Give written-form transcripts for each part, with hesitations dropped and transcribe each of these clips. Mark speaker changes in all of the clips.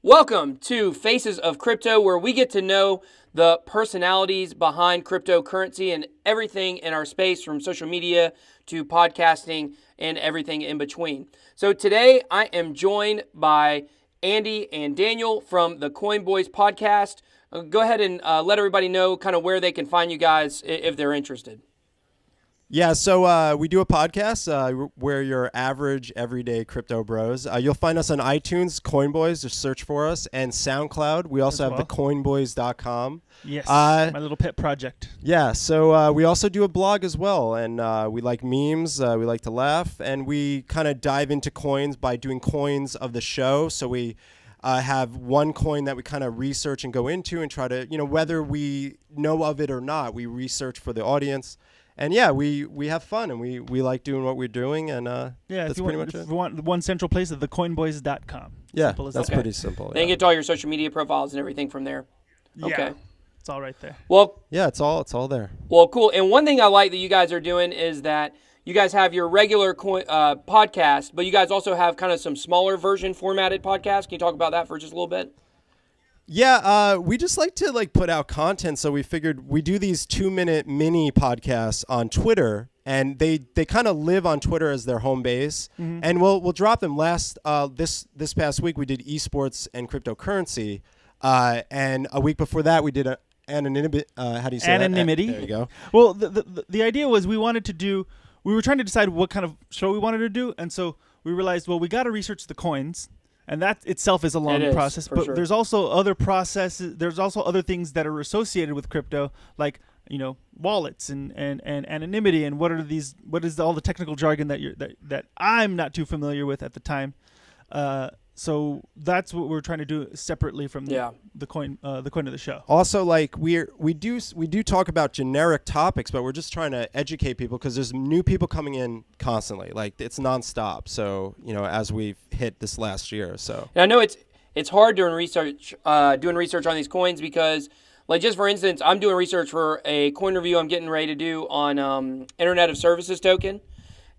Speaker 1: Welcome to Faces of Crypto, where we get to know the personalities behind cryptocurrency and everything in our space, from social media to podcasting and everything in between. So today I am joined by Andy and Daniel from the Coin Boys podcast. Go ahead and let everybody know kind of where they can find you guys if they're interested.
Speaker 2: Yeah, so we do a podcast where your average everyday crypto bros. You'll find us on iTunes, Coin Boys, just search for us, and SoundCloud. We also have the coinboys.com.
Speaker 3: Yes, my little pet project.
Speaker 2: Yeah, so we also do a blog as well, and we like memes, we like to laugh, and we kind of dive into coins by doing coins of the show. So we have one coin that we kind of research and go into and try to, whether we know of it or not, we research for the audience. And yeah, we have fun, and we like doing what we're doing, and that's pretty much it.
Speaker 3: If you want one central place, at thecoinboys.com.
Speaker 2: Yeah, that's pretty simple.
Speaker 1: Then you get to all your social media profiles and everything from there. Okay.
Speaker 3: Yeah, it's all right there.
Speaker 1: Well,
Speaker 2: yeah, it's all there.
Speaker 1: Well, cool. And one thing I like that you guys are doing is that you guys have your regular podcast, but you guys also have kind of some smaller version formatted podcasts. Can you talk about that for just a little bit?
Speaker 2: Yeah, we just like to put out content, so we figured we do these 2-minute mini podcasts on Twitter, and they kind of live on Twitter as their home base, and we'll drop them. This past week we did esports and cryptocurrency, and a week before that we did anonymity. How do you say
Speaker 3: anonymity?
Speaker 2: That? There you go.
Speaker 3: Well, the idea was we were trying to decide what kind of show we wanted to do, and so we realized, well, we got to research the coins. And that itself is a long process, but there's also other processes. There's also other things that are associated with crypto, like wallets and anonymity, and what is all the technical jargon that I'm not too familiar with at the time. So that's what we're trying to do separately from the coin of the show.
Speaker 2: Also, we do talk about generic topics, but we're just trying to educate people because there's new people coming in constantly. It's nonstop. So as we've hit this last year, so
Speaker 1: and I know it's hard doing research on these coins because, just for instance, I'm doing research for a coin review I'm getting ready to do on Internet of Services token,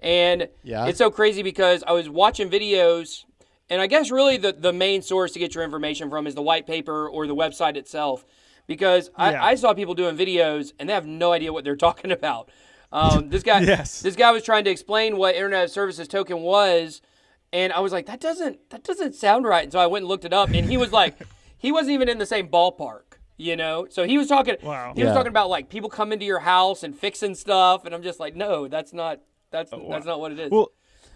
Speaker 1: and it's so crazy because I was watching videos. And I guess really the main source to get your information from is the white paper or the website itself, because I saw people doing videos and they have no idea what they're talking about. This guy was trying to explain what Internet of Services token was, and I was like, that doesn't sound right. And so I went and looked it up, and he was like, he wasn't even in the same ballpark, So he was talking. Wow. He was talking about people coming to your house and fixing stuff, and I'm just like, no, that's not what it is.
Speaker 3: Well,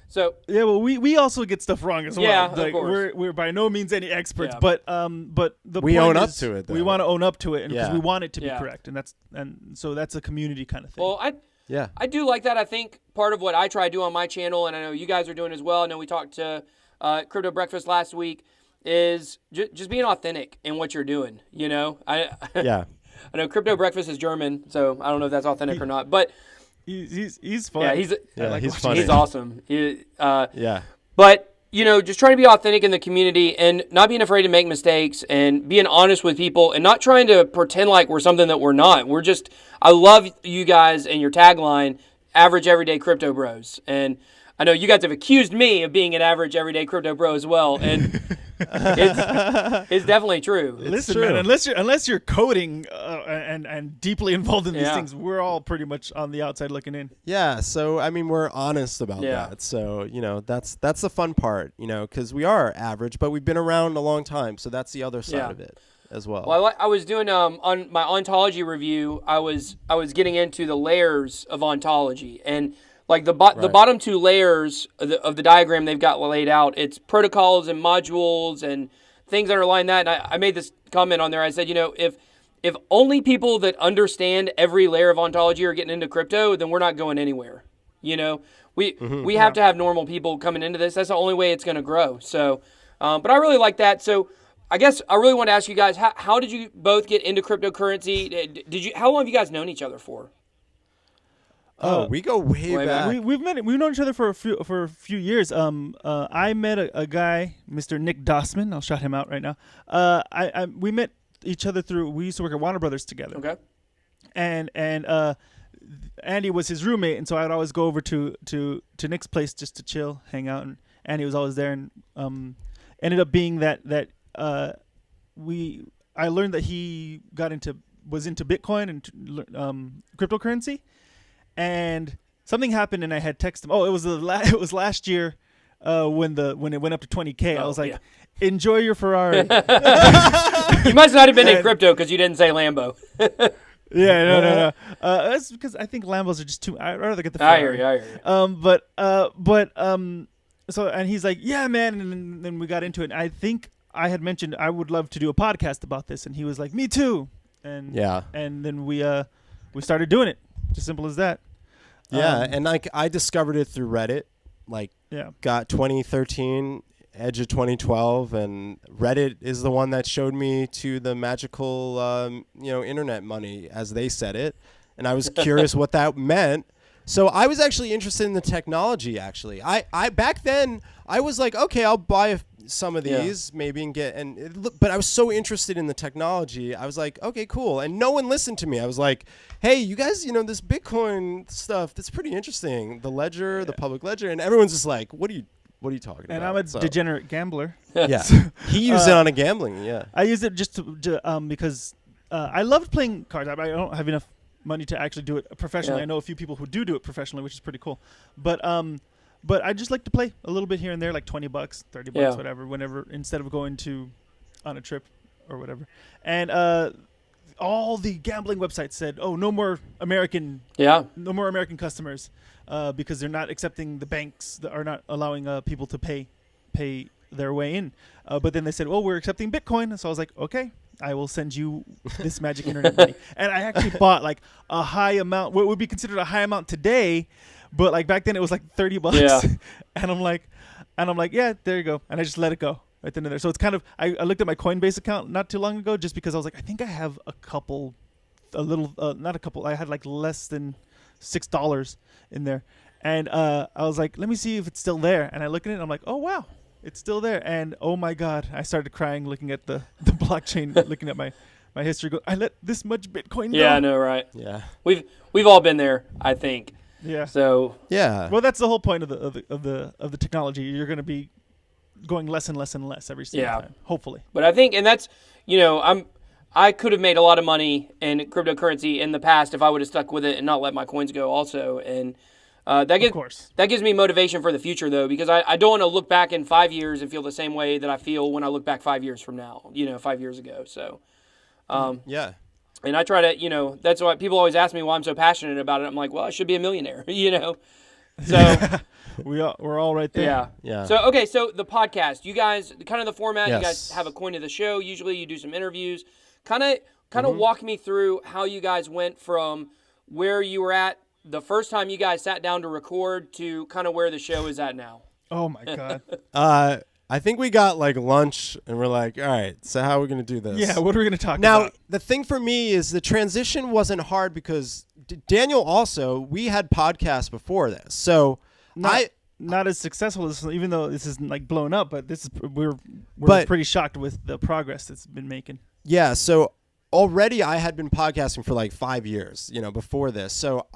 Speaker 1: so
Speaker 3: we also get stuff wrong as well.
Speaker 1: Yeah, of course.
Speaker 3: We're by no means any experts, but
Speaker 2: we own up to it.
Speaker 3: We want to own up to it, because we want it to be correct, and so that's a community kind of thing.
Speaker 1: Well, I do like that. I think part of what I try to do on my channel, and I know you guys are doing as well. I know we talked to Crypto Breakfast last week, is just being authentic in what you're doing. I know Crypto Breakfast is German, so I don't know if that's authentic or not, but.
Speaker 3: He's fun.
Speaker 1: Yeah,
Speaker 2: he's funny.
Speaker 1: He's awesome. But just trying to be authentic in the community and not being afraid to make mistakes and being honest with people and not trying to pretend like we're something that we're not. I love you guys and your tagline, average everyday crypto bros. And I know you guys have accused me of being an average everyday crypto bro as well, and it's definitely true.
Speaker 3: Listen, man, unless you're coding and deeply involved in these things, we're all pretty much on the outside looking in.
Speaker 2: Yeah, so I mean, we're honest about that. So that's the fun part, because we are average, but we've been around a long time. So that's the other side of it as well.
Speaker 1: Well, I was doing on my ontology review. I was getting into the layers of ontology, and the bottom two layers of the diagram they've got laid out, it's protocols and modules and things underlying that. And I made this comment on there. I said, if only people that understand every layer of ontology are getting into crypto, then we're not going anywhere. We have to have normal people coming into this. That's the only way it's going to grow. So, but I really like that. So I guess I really want to ask you guys, how did you both get into cryptocurrency? How long have you guys known each other for?
Speaker 2: We go way back.
Speaker 3: We've known each other for a few years. I met a guy, Mr. Nick Dossman. I'll shout him out right now. We met each other we used to work at Warner Brothers together.
Speaker 1: Okay.
Speaker 3: And Andy was his roommate, and so I'd always go over to Nick's place just to chill, hang out, and Andy was always there, and ended up being that I learned that he was into Bitcoin and cryptocurrency, and something happened, and I had texted him. Oh, it was last year when it went up to 20K. I was like, enjoy your Ferrari.
Speaker 1: You must not have been in crypto because you didn't say Lambo.
Speaker 3: Yeah, no. That's because I think Lambos are just too. I'd rather get the Ferrari.
Speaker 1: I hear you.
Speaker 3: So, and he's like, yeah, man, and then we got into it. And I think I had mentioned I would love to do a podcast about this, and he was like, me too. And and then we started doing it. Just simple as that.
Speaker 2: Yeah, and like I discovered it through Reddit. Got 2013, edge of 2012, and Reddit is the one that showed me to the magical, internet money, as they said it. And I was curious what that meant. So I was actually interested in the technology. Actually, I back then I was like, okay, I'll buy some of these maybe and get but I was so interested in the technology. I was like, okay, cool. And no one listened to me. I was like, hey, you guys, this Bitcoin stuff, that's pretty interesting. The ledger, the public ledger, and everyone's just like, what are you talking about?
Speaker 3: And I'm a degenerate gambler.
Speaker 2: Yeah, he used it on a gambling. Yeah, I
Speaker 3: used it just because I loved playing cards. I don't have enough money to actually do it professionally. I know a few people who do it professionally, which is pretty cool. But I just like to play a little bit here and there, like $20, $30, whatever, whenever, instead of going on a trip or whatever. And all the gambling websites said, "Oh, no more American customers, because they're not accepting the banks that are not allowing people to pay their way in." But then they said, "Well, we're accepting Bitcoin." So I was like, "Okay, I will send you this magic internet money." And I actually bought like a high amount, what would be considered a high amount today, but like back then it was like $30.
Speaker 1: Yeah.
Speaker 3: And I'm like, yeah, there you go. And I just let it go right then and there. So it's kind of, I looked at my Coinbase account not too long ago, just because I was like, I think I have I had like less than $6 in there. And I was like, let me see if it's still there. And I look at it and I'm like, oh, wow, it's still there. And oh my God, I started crying looking at the blockchain, looking at my history. Go, I let this much Bitcoin go.
Speaker 1: Yeah, I know, right?
Speaker 2: Yeah.
Speaker 1: We've all been there, I think.
Speaker 3: Yeah.
Speaker 1: So
Speaker 2: yeah.
Speaker 3: Well, that's the whole point of the technology. You're going to be going less and less and less every single time, hopefully.
Speaker 1: But I think, and that's, I could have made a lot of money in cryptocurrency in the past if I would have stuck with it and not let my coins go also. And that gives me motivation for the future, though, because I don't want to look back in 5 years and feel the same way that I feel when I look back 5 years from now, 5 years ago. So,
Speaker 2: yeah.
Speaker 1: And I try to, that's why people always ask me why I'm so passionate about it. I'm like, well, I should be a millionaire, So
Speaker 3: we're all right there.
Speaker 2: Yeah.
Speaker 1: So, okay, so the podcast, you guys, kind of the format,
Speaker 2: yes.
Speaker 1: You guys have a coin of the show. Usually you do some interviews. Kind of walk me through how you guys went from where you were at the first time you guys sat down to record to kind of where the show is at now.
Speaker 3: Oh, my God.
Speaker 2: I think we got like lunch and we're like, all right, so how are we going to do this?
Speaker 3: Yeah, what are we going to talk
Speaker 2: about?
Speaker 3: Now,
Speaker 2: the thing for me is the transition wasn't hard because Daniel also, we had podcasts before this. So
Speaker 3: not as successful as, even though this isn't like blown up, but we're pretty shocked with the progress it's been making.
Speaker 2: Yeah, so already I had been podcasting for like 5 years, before this. So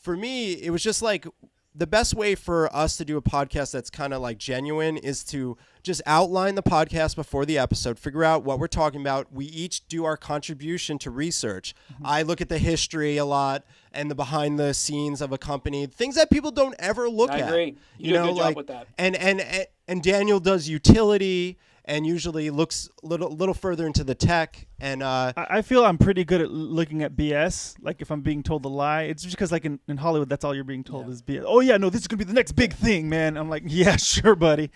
Speaker 2: for me, it was just like the best way for us to do a podcast that's kind of like genuine is to just outline the podcast before the episode, figure out what we're talking about. We each do our contribution to research. Mm-hmm. I look at the history a lot and the behind the scenes of a company, things that people don't ever look at.
Speaker 1: I agree. You do a good job with that.
Speaker 2: And Daniel does utility and usually looks a little further into the tech. And
Speaker 3: I feel I'm pretty good at looking at BS. Like if I'm being told a lie, it's just because like in Hollywood, that's all you're being told is BS. Oh yeah, no, this is gonna be the next big thing, man. I'm like, yeah, sure, buddy.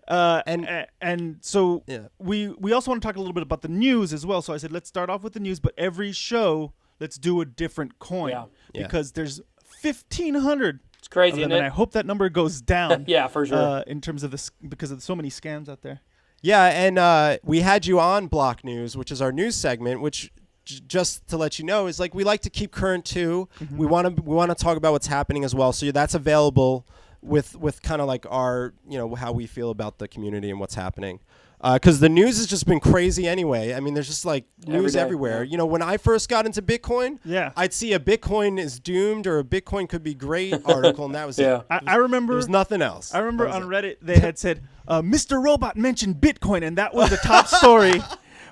Speaker 3: And so we also want to talk a little bit about the news as well. So I said, let's start off with the news, but every show, let's do a different coin because there's 1,500.
Speaker 1: It's crazy, isn't it?
Speaker 3: And I hope that number goes down.
Speaker 1: Yeah, for sure.
Speaker 3: In terms of this, because of so many scams out there.
Speaker 2: Yeah, and we had you on Block News, which is our news segment, which just to let you know is like we like to keep current too. Mm-hmm. We want to talk about what's happening as well. So that's available with kind of like our, how we feel about the community and what's happening. Because the news has just been crazy anyway. I mean, there's just like news everywhere.
Speaker 1: Yeah.
Speaker 2: When I first got into Bitcoin,
Speaker 3: Yeah.
Speaker 2: I'd see a Bitcoin is doomed or a Bitcoin could be great article, and that was
Speaker 1: Yeah.
Speaker 2: it.
Speaker 3: I remember
Speaker 2: There's nothing else.
Speaker 3: I remember on Reddit they had said, Mr. Robot mentioned Bitcoin, and that was the top story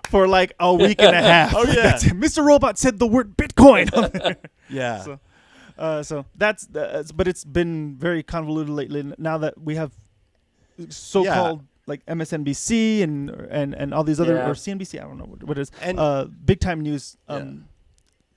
Speaker 3: for like a week and a half.
Speaker 2: Oh, yeah.
Speaker 3: Mr. Robot said the word Bitcoin.
Speaker 2: Yeah.
Speaker 3: So that's but it's been very convoluted lately. Now that we have so-called like MSNBC and all these other or CNBC, I don't know what it is, and big time news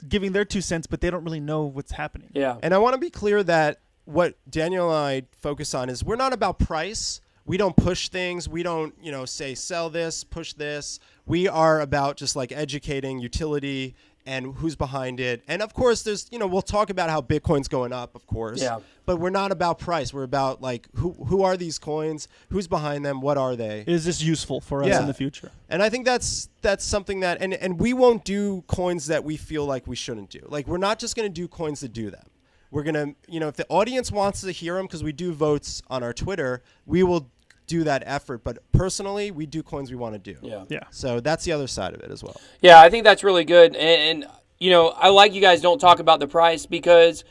Speaker 3: giving their 2 cents, but they don't really know what's happening.
Speaker 1: Yeah.
Speaker 2: And I want to be clear that what Daniel and I focus on is we're not about price. We don't push things. We don't, say sell this, push this. We are about just like educating utility and who's behind it. And of course, there's, we'll talk about how Bitcoin's going up, of course.
Speaker 1: Yeah.
Speaker 2: But we're not about price. We're about like who are these coins? Who's behind them? What are they?
Speaker 3: Is this useful for us in the future?
Speaker 2: And I think that's something that and we won't do coins that we feel like we shouldn't do. Like we're not just going to do coins to do them. We're going to, if the audience wants to hear them, because we do votes on our Twitter, we will do that effort. But personally, we do coins we want to do.
Speaker 3: Yeah.
Speaker 2: So that's the other side of it as well.
Speaker 1: Yeah, I think that's really good. And I like you guys don't talk about the price because,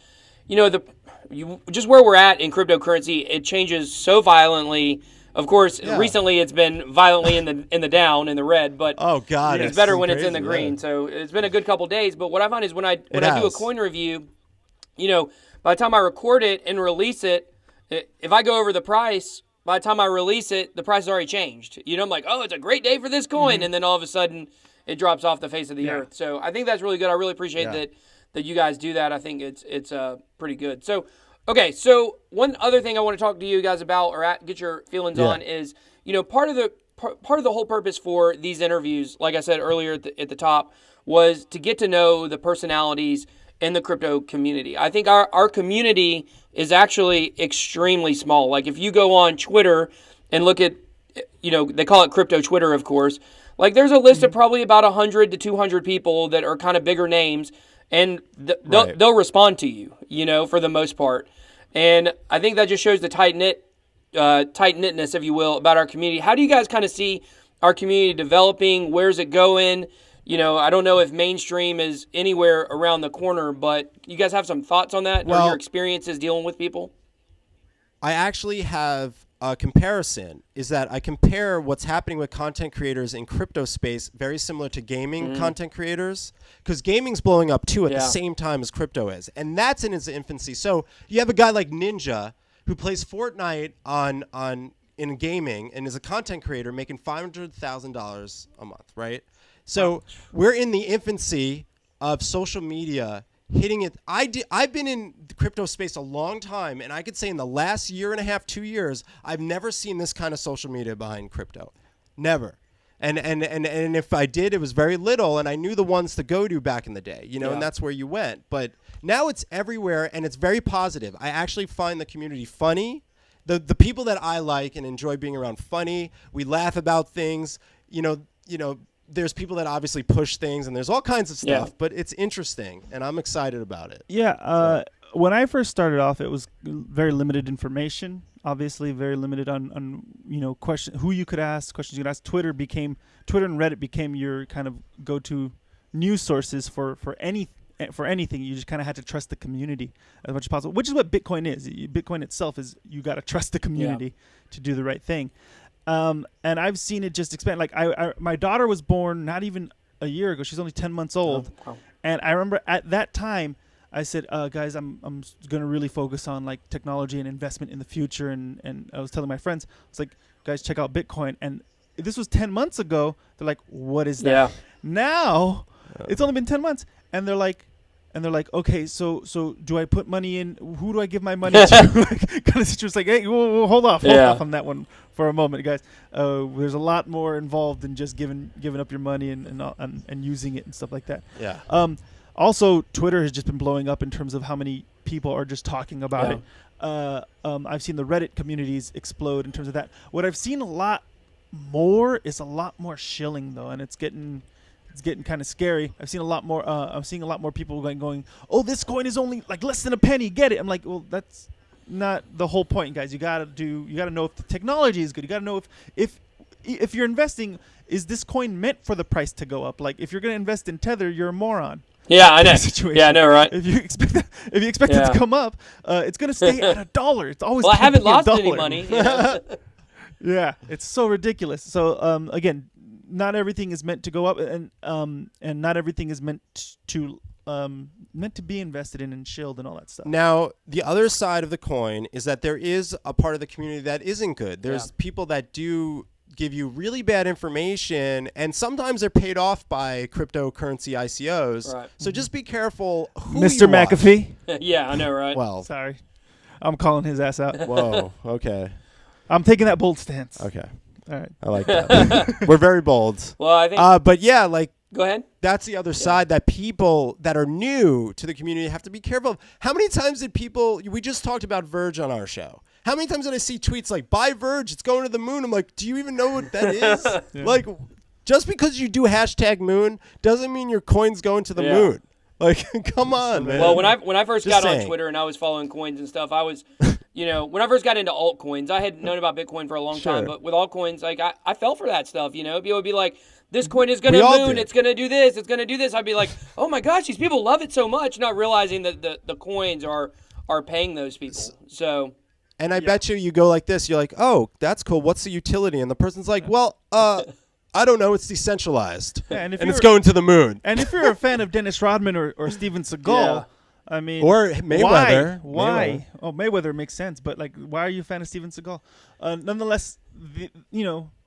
Speaker 1: just where we're at in cryptocurrency, it changes so violently. Of course, recently it's been violently in the down, in the red, but
Speaker 2: oh god,
Speaker 1: it's better when it's in the green. So it's been a good couple days. But what I find is when I do a coin review, by the time I record it and release it, if I go over the price, by the time I release it, the price has already changed. I'm like, oh, it's a great day for this coin, and then all of a sudden it drops off the face of the earth. So I think that's really good. I really appreciate that you guys do that. I think it's pretty good. So, okay, so one other thing I want to talk to you guys about or get your feelings on is, part of the whole purpose for these interviews, like I said earlier at the top, was to get to know the personalities in the crypto community. I think our community is actually extremely small. Like if you go on Twitter and look at, they call it crypto Twitter, of course. Like there's a list of probably about 100 to 200 people that are kind of bigger names, and they'll respond to you, for the most part. And I think that just shows the tight-knitness, if you will, about our community. How do you guys kind of see our community developing? Where's it going? I don't know if mainstream is anywhere around the corner, but you guys have some thoughts on that or your experiences dealing with people?
Speaker 2: I actually have a comparison, is that I compare what's happening with content creators in crypto space very similar to gaming content creators, because gaming's blowing up too at the same time as crypto is, and that's in its infancy. So you have a guy like Ninja who plays Fortnite in gaming and is a content creator making $500,000 a month, right? So we're in the infancy of social media hitting it. I've been in the crypto space a long time, and I could say in the last year and a half, 2 years, I've never seen this kind of social media behind crypto. Never. And if I did, it was very little, and I knew the ones to go to back in the day, and that's where you went. But now it's everywhere, and it's very positive. I actually find the community funny. The people that I like and enjoy being around funny. We laugh about things, there's people that obviously push things, and there's all kinds of stuff, but it's interesting, and I'm excited about it.
Speaker 3: Yeah. When I first started off, it was very limited information, obviously very limited on who you could ask, questions you could ask. Twitter and Reddit became your kind of go-to news sources for anything. You just kind of had to trust the community as much as possible, which is what Bitcoin is. Bitcoin itself is you got to trust the community to do the right thing. And I've seen it just expand. Like my daughter was born not even a year ago. She's only 10 months old. Oh, wow. And I remember at that time I said, guys, I'm going to really focus on like technology and investment in the future. And I was telling my friends, I was like, guys, check out Bitcoin. And this was 10 months ago. They're like, what is that? Yeah. Now it's only been 10 months. And they're like, okay, so do I put money in? Who do I give my money to? Like, kind of situation. Like, hey, hold off on that one for a moment, guys. There's a lot more involved than just giving up your money and using it and stuff like that.
Speaker 2: Yeah.
Speaker 3: Also, Twitter has just been blowing up in terms of how many people are just talking about it. I've seen the Reddit communities explode in terms of that. What I've seen a lot more is a lot more shilling though, and it's getting kind of scary. I've seen a lot more. I'm seeing a lot more people going. Oh, this coin is only like less than a penny. Get it? I'm like, well, that's not the whole point, guys. You gotta know if the technology is good. You gotta know if you're investing, is this coin meant for the price to go up? Like if you're gonna invest in Tether, you're a moron.
Speaker 1: Yeah, I know. Yeah, I know, right?
Speaker 3: If you expect it to come up, it's gonna stay at $1. It's always.
Speaker 1: Well, I haven't lost any money. You know?
Speaker 3: Yeah, it's so ridiculous. So again, not everything is meant to go up, and not everything is meant to be invested in and shilled and all that stuff.
Speaker 2: Now, the other side of the coin is that there is a part of the community that isn't good. There's people that do give you really bad information, and sometimes they're paid off by cryptocurrency ICOs.
Speaker 1: Right.
Speaker 2: So just be careful who
Speaker 3: Mr.
Speaker 2: you watch.
Speaker 3: McAfee.
Speaker 1: Yeah, I know, right?
Speaker 2: Well,
Speaker 3: sorry, I'm calling his ass out.
Speaker 2: whoa, okay.
Speaker 3: I'm taking that bold stance.
Speaker 2: Okay.
Speaker 3: All right.
Speaker 2: I like that. We're very bold.
Speaker 1: Well, I think.
Speaker 2: But yeah, like.
Speaker 1: Go ahead.
Speaker 2: That's the other side that people that are new to the community have to be careful of. How many times did we just talked about Verge on our show. How many times did I see tweets like, buy Verge, it's going to the moon? I'm like, do you even know what that is?
Speaker 3: Yeah.
Speaker 2: Like, just because you do hashtag moon doesn't mean your coin's going to the moon. Like, come on, man.
Speaker 1: Well, when I first
Speaker 2: Just
Speaker 1: got
Speaker 2: saying.
Speaker 1: on Twitter and I was following coins and stuff, I was, when I first got into altcoins, I had known about Bitcoin for a long time, but with altcoins, like I fell for that stuff. People would be like, this coin is going to moon, it's going to do this, it's going to do this. I'd be like, oh my gosh, these people love it so much, not realizing that the coins are paying those people. So.
Speaker 2: And I bet you go like this. You're like, oh, that's cool. What's the utility? And the person's like, well, I don't know. It's decentralized.
Speaker 3: Yeah, and
Speaker 2: it's going to the moon.
Speaker 3: And if you're a fan of Dennis Rodman or Steven Seagal, I mean,
Speaker 2: or Mayweather.
Speaker 3: Why? Oh, Mayweather makes sense, but like, why are you a fan of Steven Seagal? Nonetheless,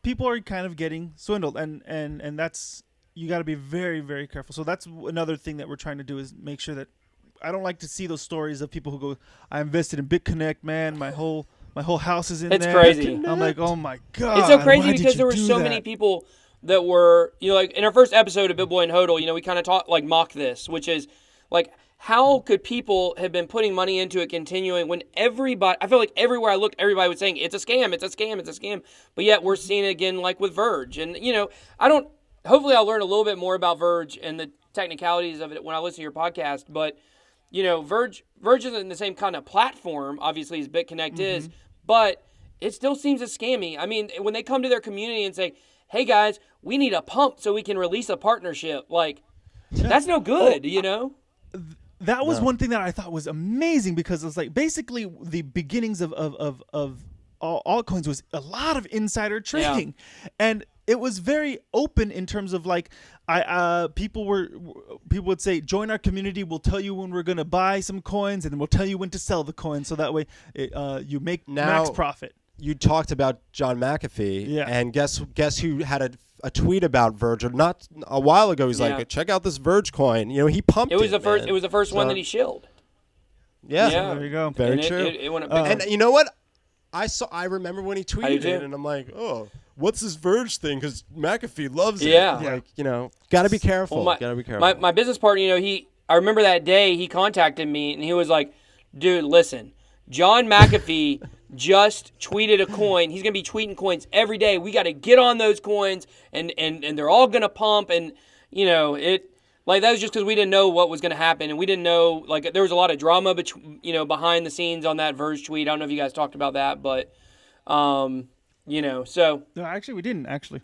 Speaker 3: people are kind of getting swindled, and that's, you got to be very, very careful. So that's another thing that we're trying to do, is make sure that I don't like to see those stories of people who go, I invested in BitConnect, man. My whole house is in there.
Speaker 1: It's crazy.
Speaker 3: I'm like, oh my God.
Speaker 1: It's so crazy because there were so many people that were, like in our first episode of Big Boy and Hodl, we kind of mock this, which is like, how could people have been putting money into it continuing when everybody, I feel like everywhere I looked, everybody was saying, it's a scam, it's a scam, it's a scam. But yet we're seeing it again, like with Verge. And, hopefully I'll learn a little bit more about Verge and the technicalities of it when I listen to your podcast. But, Verge isn't the same kind of platform, obviously, as BitConnect is, but it still seems as scammy. I mean, when they come to their community and say, hey guys, we need a pump so we can release a partnership, like, that's no good,
Speaker 3: That was one thing that I thought was amazing, because it was like basically the beginnings of altcoins was a lot of insider trading, and it was very open in terms of like people would say, join our community, we'll tell you when we're going to buy some coins, and then we'll tell you when to sell the coins, so that way you make max profit.
Speaker 2: You talked about John McAfee, and guess who had a tweet about Verge not a while ago. He's like, check out this Verge coin. He pumped it.
Speaker 1: It was the first one that he shilled.
Speaker 2: Yeah.
Speaker 3: There you go.
Speaker 2: Very true.
Speaker 1: It went up
Speaker 2: and you know what? I remember when he tweeted it, and I'm like, oh, what's this Verge thing? Because McAfee loves it.
Speaker 1: Yeah.
Speaker 2: Like, got to be careful. Got to be careful.
Speaker 1: My business partner, I remember that day he contacted me, and he was like, dude, listen, John McAfee just tweeted a coin. He's going to be tweeting coins every day. We got to get on those coins, and they're all going to pump. And, it, like, that was just because we didn't know what was going to happen. And we didn't know, like, there was a lot of drama, behind the scenes on that Verge tweet. I don't know if you guys talked about that, but, so.
Speaker 3: No, actually, we didn't, actually.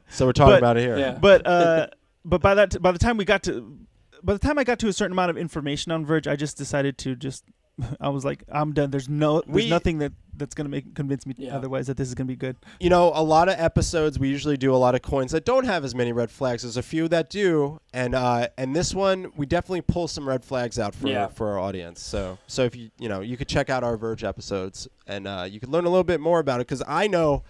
Speaker 2: So we're talking about it here.
Speaker 3: Yeah. But by the time I got to a certain amount of information on Verge, I just decided to I was like, I'm done. There's nothing that's going to convince me otherwise that this is going to be good. A
Speaker 2: lot of episodes, we usually do a lot of coins that don't have as many red flags. There's a few that do. And this one, we definitely pull some red flags out for our audience. So if you could check out our Verge episodes, and you could learn a little bit more about it, because I know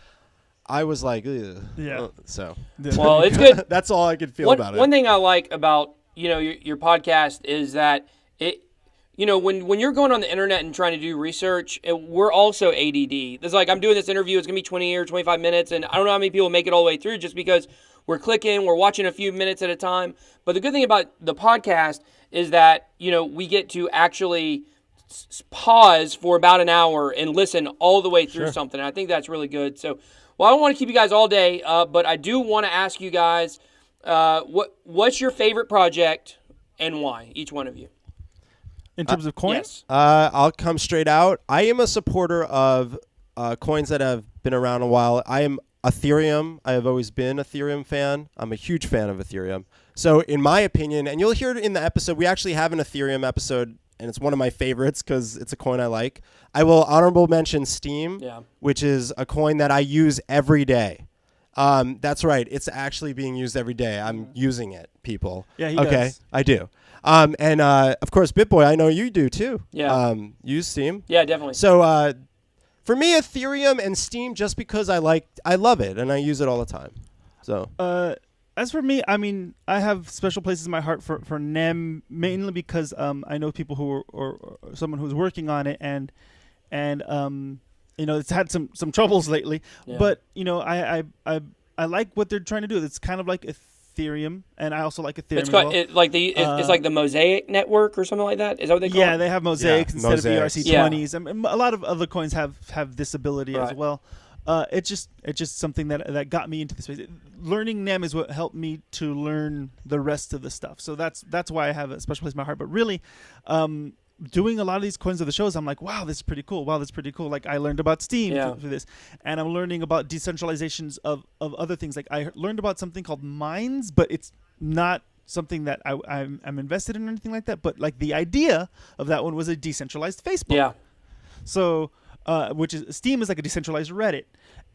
Speaker 2: I was like, ugh.
Speaker 3: Yeah.
Speaker 2: So.
Speaker 1: Well, it's good.
Speaker 2: That's all I could feel about it.
Speaker 1: One thing I like about, your podcast is that it, when you're going on the internet and trying to do research, we're also ADD. It's like, I'm doing this interview, it's going to be 20 or 25 minutes, and I don't know how many people make it all the way through just because we're clicking, we're watching a few minutes at a time. But the good thing about the podcast is that, we get to actually pause for about an hour and listen all the way through something. And I think that's really good. So, I don't want to keep you guys all day, but I do want to ask you guys, what's your favorite project and why, each one of you?
Speaker 3: In terms of coins?
Speaker 1: Yes.
Speaker 2: I'll come straight out. I am a supporter of coins that have been around a while. I am Ethereum. I have always been an Ethereum fan. I'm a huge fan of Ethereum. So in my opinion, and you'll hear it in the episode, we actually have an Ethereum episode, and it's one of my favorites because it's a coin I like. I will honorable mention Steam, which is a coin that I use every day. That's right. It's actually being used every day. I'm using it, people.
Speaker 3: Yeah, he
Speaker 2: okay,
Speaker 3: does.
Speaker 2: I do. And of course, BitBoy, I know you do too.
Speaker 1: Yeah.
Speaker 2: Use Steam.
Speaker 1: Yeah, definitely.
Speaker 2: So for me, Ethereum and Steam, just because I love it and I use it all the time. So.
Speaker 3: As for me, I mean, I have special places in my heart for NEM, mainly because I know people who or someone who's working on it, and you know, it's had some troubles lately. Yeah. But you know, I like what they're trying to do. It's kind of like Ethereum, and I also like Ethereum.
Speaker 1: It's called, it's like the Mosaic network or something like that. Is that what they call it?
Speaker 3: Yeah, they have Mosaics instead of ERC20s. And a lot of other coins have this ability as well. It's just something that got me into the space. Learning NEM is what helped me to learn the rest of the stuff. So that's why I have a special place in my heart. But really, doing a lot of these coins of the shows, I'm like, wow, this is pretty cool. Wow, this is pretty cool. Like I learned about Steam through this, and I'm learning about decentralizations of other things. Like I learned about something called mines, but it's not something that I'm invested in or anything like that. But like the idea of that one was a decentralized Facebook.
Speaker 1: Yeah.
Speaker 3: So. Which is Steam is like a decentralized Reddit,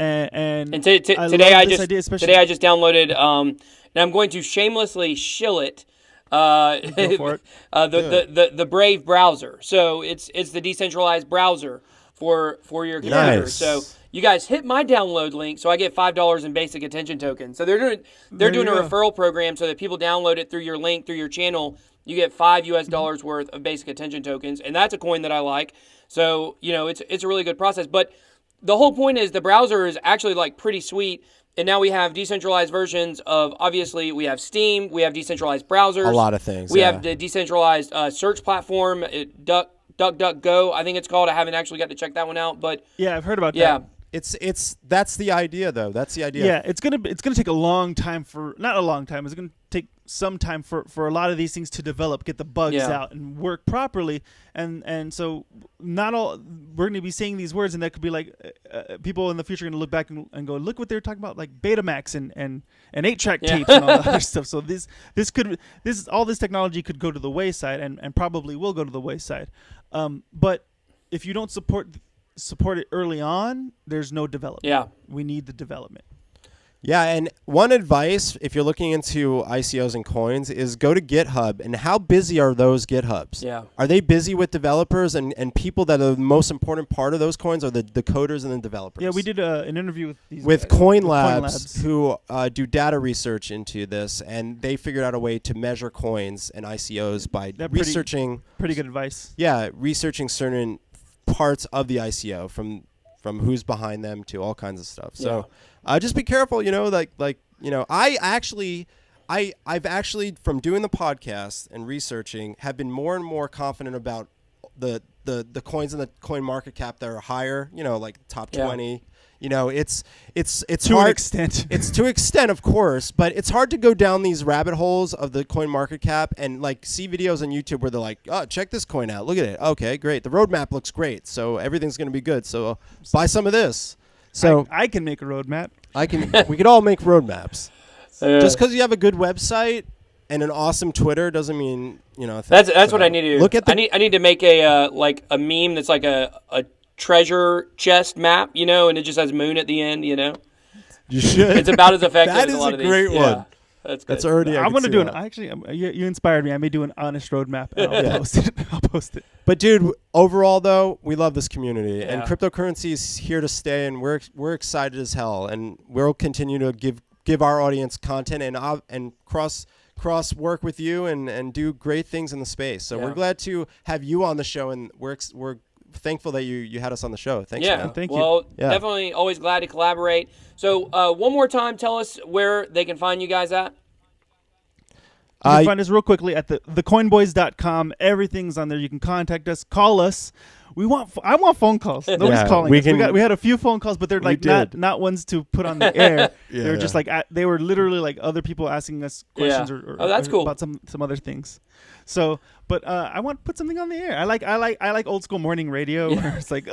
Speaker 3: and
Speaker 1: today I just downloaded and I'm going to shamelessly shill it.
Speaker 3: Go for it.
Speaker 1: The Brave browser. So it's the decentralized browser for your computer.
Speaker 2: Nice.
Speaker 1: So you guys hit my download link, so I get $5 in basic attention tokens. So they're doing a referral program so that people download it through your link through your channel. You get $5 worth of basic attention tokens, and that's a coin that I like. So, you know, it's a really good process. But the whole point is the browser is actually like pretty sweet. And now we have decentralized versions of, obviously, we have Steam, we have decentralized browsers.
Speaker 2: A lot of things.
Speaker 1: We have the decentralized search platform, DuckDuckGo, I think it's called. I haven't actually got to check that one out, but
Speaker 3: yeah, I've heard about that.
Speaker 2: That's the idea though. That's the idea.
Speaker 3: Yeah, it's gonna take a long time not a long time. It's gonna take some time for a lot of these things to develop, get the bugs out, and work properly. And so not all we're gonna be saying these words, and that could be like people in the future are gonna look back and go, look what they were talking about, like Betamax and 8-track tapes and all that other stuff. So all this technology could go to the wayside, and probably will go to the wayside. But if you don't support it early on, there's no development.
Speaker 1: Yeah.
Speaker 3: We need the development.
Speaker 2: Yeah, and one advice, if you're looking into ICOs and coins, is go to GitHub. And how busy are those GitHubs?
Speaker 1: Yeah.
Speaker 2: Are they busy with developers and people that are the most important part of those coins are the coders and the developers?
Speaker 3: Yeah, we did an interview with these
Speaker 2: with
Speaker 3: guys,
Speaker 2: Coin Labs, who do data research into this, and they figured out a way to measure coins and ICOs by researching.
Speaker 3: Pretty good advice. Yeah,
Speaker 2: researching certain parts of the ICO from who's behind them to all kinds of stuff. So just be careful, you know, like you know, I've actually from doing the podcast and researching have been more and more confident about the coins in the coin market cap that are higher, you know, like top 20. You know, it's
Speaker 3: to
Speaker 2: hard,
Speaker 3: an extent.
Speaker 2: It's to extent, of course, but it's hard to go down these rabbit holes of the coin market cap and like see videos on YouTube where they're like, oh, check this coin out. Look at it. Okay, great. The roadmap looks great. So everything's going to be good. So buy some of this. So
Speaker 3: I can make a roadmap.
Speaker 2: We could all make roadmaps. Just because you have a good website and an awesome Twitter doesn't mean, you know.
Speaker 1: That's what I need to do. I need to make a meme that's like a treasure chest map, you know, and it just has moon at the end, you know.
Speaker 2: You should.
Speaker 1: It's about as effective
Speaker 2: as
Speaker 1: a lot of these.
Speaker 2: That is a great one.
Speaker 1: That's good.
Speaker 2: That's already.
Speaker 3: I'm gonna do an. Actually, you inspired me. I may do an honest roadmap. And I'll post it.
Speaker 2: But dude, overall though, we love this community, and cryptocurrency is here to stay, and we're excited as hell, and we'll continue to give our audience content and cross work with you and do great things in the space. So we're glad to have you on the show, and we're thankful that you had us on the show. Thanks, man.
Speaker 3: Thank you.
Speaker 1: Well, definitely always glad to collaborate. So one more time, tell us where they can find you guys at.
Speaker 3: You can find us real quickly at thecoinboys.com. Everything's on there. You can contact us, call us. I want phone calls. Nobody's calling. We had a few phone calls, but they're like not ones to put on the air. They were just like they were literally like other people asking us questions or
Speaker 1: that's cool.
Speaker 3: about some other things. So, but I want to put something on the air. I like old school morning radio where it's like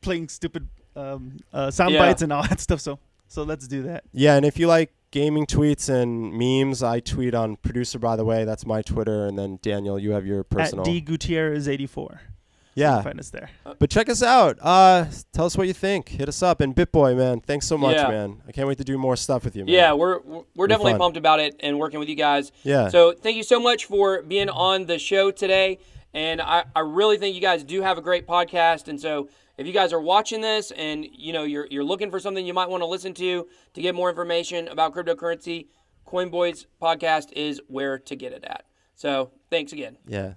Speaker 3: playing stupid sound bites and all that stuff. So let's do that.
Speaker 2: Yeah, and if you like gaming tweets and memes, I tweet on Producer, by the way. That's my Twitter. And then, Daniel, you have your personal.
Speaker 3: At DGutierrez84.
Speaker 2: Yeah.
Speaker 3: Find us there.
Speaker 2: But check us out. Tell us what you think. Hit us up. And BitBoy, man, thanks so much, man. I can't wait to do more stuff with you, man.
Speaker 1: Yeah, we're definitely pumped about it and working with you guys.
Speaker 2: Yeah.
Speaker 1: So thank you so much for being on the show today. And I really think you guys do have a great podcast. And so if you guys are watching this and you're looking for something you might want to listen to get more information about cryptocurrency, Coin Boys podcast is where to get it at. So thanks again.
Speaker 2: Yeah.